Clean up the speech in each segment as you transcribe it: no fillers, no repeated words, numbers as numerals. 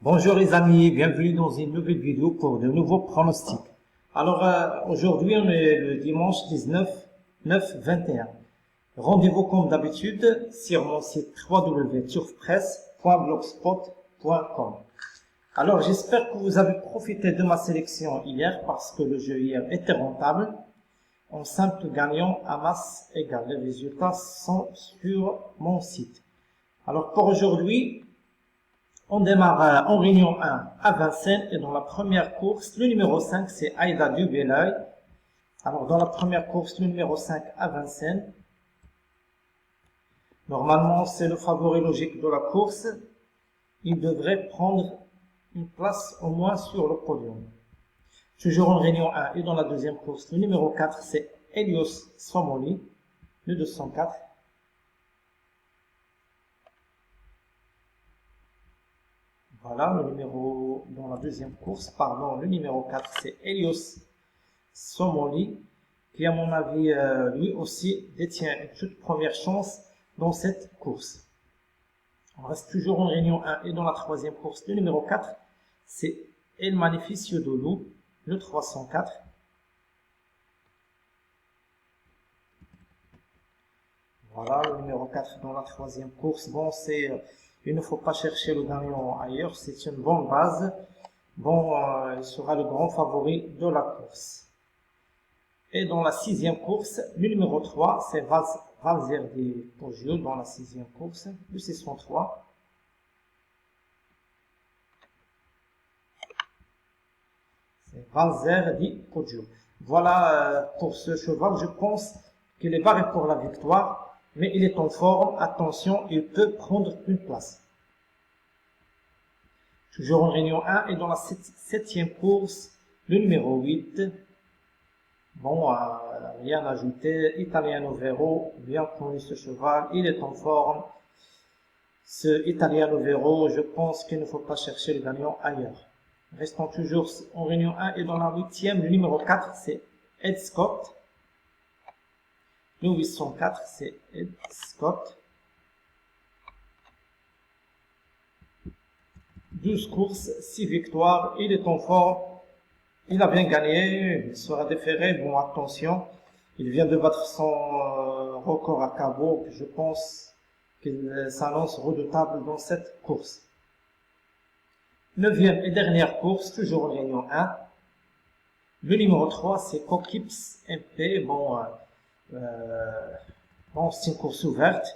Bonjour les amis, bienvenue dans une nouvelle vidéo pour de nouveaux pronostics. Alors aujourd'hui on est le dimanche 19/9/21. Rendez-vous comme d'habitude sur mon site www.turfpresse.blogspot.com. Alors j'espère que vous avez profité de ma sélection hier parce que le jeu hier était rentable. En simple gagnant à masse égale. Les résultats sont sur mon site. Alors pour aujourd'hui, on démarre en réunion 1 à Vincennes et dans la première course, le numéro 5 c'est Aïda Dubelay. Alors dans la première course, le numéro 5 à Vincennes. Normalement c'est le favori logique de la course. Il devrait prendre une place au moins sur le podium. Toujours en réunion 1 et dans la deuxième course, le numéro 4 c'est Helios Somoli, le 204. Voilà, le numéro dans la deuxième course, le numéro 4 c'est Helios Somoli, qui à mon avis lui aussi détient une toute première chance dans cette course. On reste toujours en réunion 1 et dans la troisième course, le numéro 4 c'est El Magnificio de Loup, le 304. Voilà, le numéro 4 dans la troisième course. Bon, il ne faut pas chercher le gagnant ailleurs, c'est une bonne base. Bon, il sera le grand favori de la course. Et dans la sixième course, le numéro 3, c'est Valzer di Poggio dans la sixième course, le 603. C'est Valzer di Poggio. Voilà pour ce cheval, je pense qu'il est barré pour la victoire. Mais il est en forme, attention, il peut prendre une place. Toujours en réunion 1 et dans la septième course, le numéro 8. Bon, rien à ajouter, Italiano Vero, bien connu ce cheval, il est en forme. Ce Italiano Vero, je pense qu'il ne faut pas chercher le gagnant ailleurs. Restons toujours en réunion 1 et dans la huitième, le numéro 4, c'est Ed Scott. Le 804, c'est Ed Scott. 12 courses, 6 victoires, il est en forme, il a bien gagné, il sera déféré, bon attention, il vient de battre son record à Cabourg, je pense qu'il s'annonce redoutable dans cette course. Neuvième et dernière course, toujours en réunion 1, le numéro 3 c'est Coquips MP, c'est une course ouverte.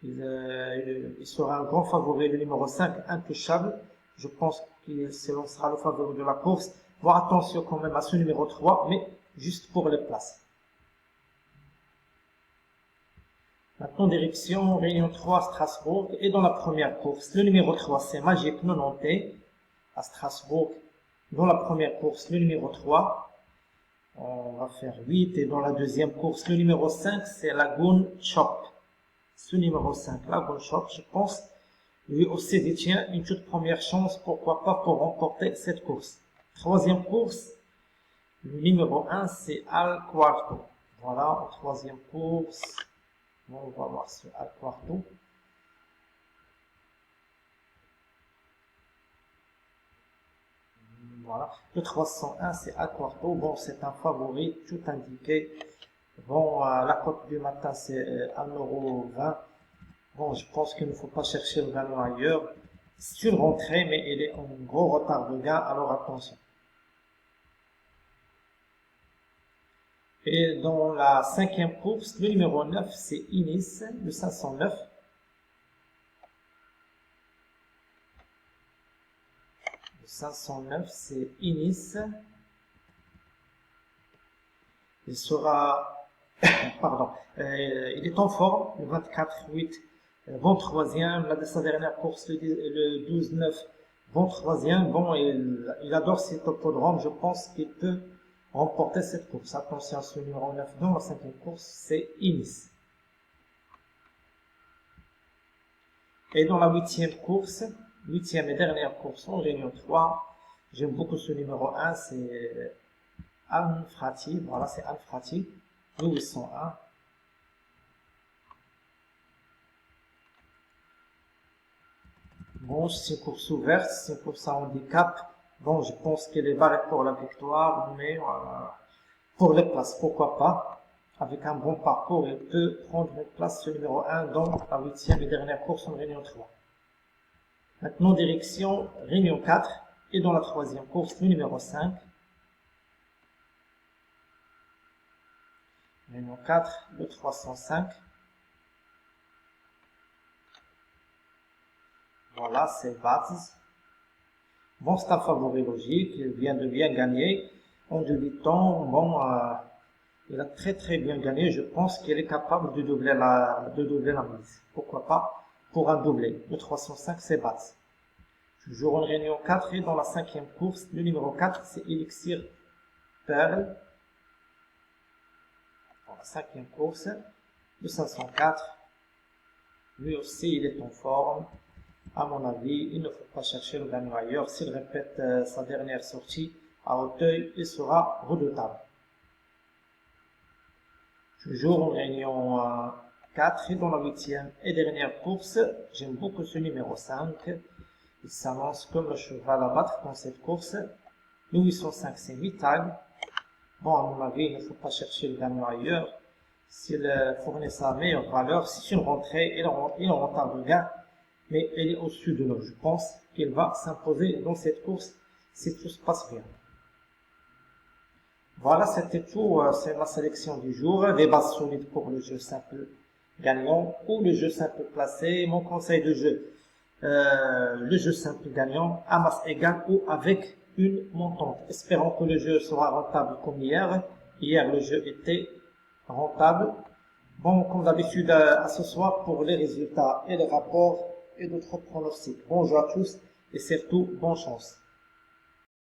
Il sera un grand favori, le numéro 5, intouchable. Je pense qu'il sera le favori de la course. Voir attention quand même à ce numéro 3, mais juste pour les places. Maintenant, direction Réunion 3 Strasbourg. Et dans la première course, le numéro 3, c'est Magic 90 à Strasbourg. Dans la première course, le numéro 3. On va faire 8. Et dans la deuxième course, le numéro 5, c'est Lagoon Chop. Ce numéro 5, Lagoon Chop, je pense, lui aussi détient une toute première chance, pourquoi pas pour remporter cette course. Troisième course, le numéro 1, c'est Al Quarto. Voilà, en troisième course, on va voir ce Al Quarto. Voilà, le 301, c'est Al Quarto. Bon, c'est un favori, tout indiqué. Bon, la cote du matin, c'est 1,20 €. Bon, je pense qu'il ne faut pas chercher le gagnant ailleurs. C'est une rentrée, mais il est en gros retard de gain, alors attention. Et dans la cinquième course, le numéro 9, c'est Inis, le 509. Le 509, c'est Inis. Il sera, il est en forme, le 24-8, bon troisième. Là de sa dernière course, le 12-9, bon troisième. Bon, il adore cet hippodrome, je pense qu'il peut remporter cette course. Attention à ce numéro 9 dans la cinquième course, c'est Inis. Et dans la huitième course, huitième et dernière course en réunion 3, j'aime beaucoup ce numéro 1, c'est Al-Frati. Voilà, c'est Al-Frati, le 801. Bon, c'est une course ouverte, c'est une course à handicap. Bon, je pense qu'il est barré pour la victoire, mais pour les places, pourquoi pas. Avec un bon parcours, il peut prendre une place le numéro 1 dans la 8e et dernière course en Réunion 3. Maintenant, direction Réunion 4 et dans la 3e course, le numéro 5. Réunion 4, le 305. Voilà, c'est Vaz. Bon, c'est un favori logique, il vient de bien gagner. En 18 ans, bon, il a très bien gagné. Je pense qu'il est capable de doubler la mise. Pourquoi pas pour un doublé. Le 305, c'est Vaz. Toujours en Réunion 4 et dans la 5e course, le numéro 4, c'est Elixir Pearl. Dans la 5e course, le 504. Lui aussi, il est en forme. À mon avis, il ne faut pas chercher le gagnant ailleurs. S'il répète sa dernière sortie à Auteuil, il sera redoutable. Toujours en Réunion 4 et dans la 8e et dernière course, j'aime beaucoup ce numéro 5. Il s'annonce comme le cheval à battre dans cette course. Le 805, c'est Vital. Bon, à mon avis, il ne faut pas chercher le gagnant ailleurs. S'il fournit sa meilleure valeur, c'est une rentrée, il en retard de gain. Mais elle est au-dessus de nous. Je pense qu'il va s'imposer dans cette course si tout se passe bien. Voilà, c'était tout. C'est ma sélection du jour. Des bases solides pour le jeu simple gagnant ou le jeu simple placé. Mon conseil de jeu, le jeu simple gagnant à masse égale ou avec une montante. Espérons que le jeu sera rentable comme hier. Hier, le jeu était rentable. Bon, comme d'habitude, à ce soir pour les résultats et les rapports et d'autres pronostics. Bonjour à tous et surtout, bonne chance.